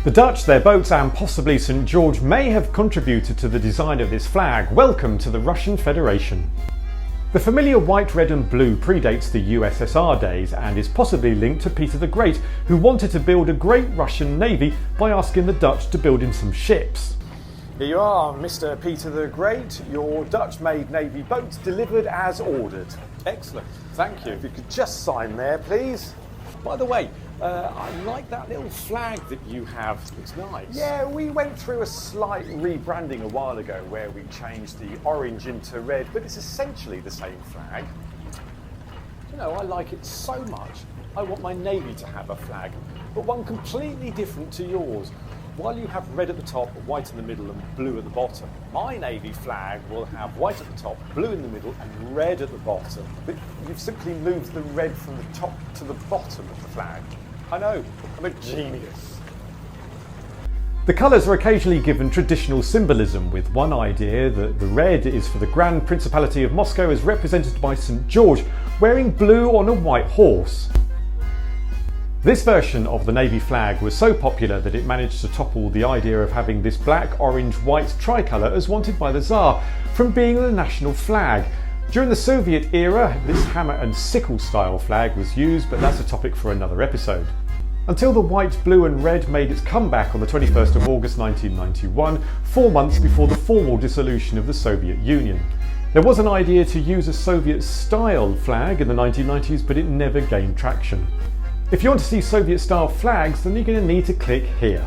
The Dutch, their boats and possibly St. George may have contributed to the design of this flag. Welcome to the Russian Federation. The familiar white, red and blue predates the USSR days and is possibly linked to Peter the Great, who wanted to build a great Russian navy by asking the Dutch to build him some ships. Here you are, Mr. Peter the Great, your Dutch-made navy boats delivered as ordered. Excellent, thank you. If you could just sign there, please. By the way, I like that little flag that you have. It's nice. Yeah, we went through a slight rebranding a while ago where we changed the orange into red, but it's essentially the same flag. You know, I like it so much. I want my navy to have a flag, but one completely different to yours. While you have red at the top, white in the middle and blue at the bottom, my navy flag will have white at the top, blue in the middle and red at the bottom. But you've simply moved the red from the top to the bottom of the flag. I know, I'm a genius. The colours are occasionally given traditional symbolism, with one idea that the red is for the Grand Principality of Moscow as represented by St. George, wearing blue on a white horse. This version of the navy flag was so popular that it managed to topple the idea of having this black, orange, white tricolour as wanted by the tsar from being the national flag. During the Soviet era, this hammer and sickle style flag was used, but that's a topic for another episode. Until the white, blue and red made its comeback on the 21st of August 1991, 4 months before the formal dissolution of the Soviet Union. There was an idea to use a Soviet style flag in the 1990s, but it never gained traction. If you want to see Soviet style flags, then you're going to need to click here.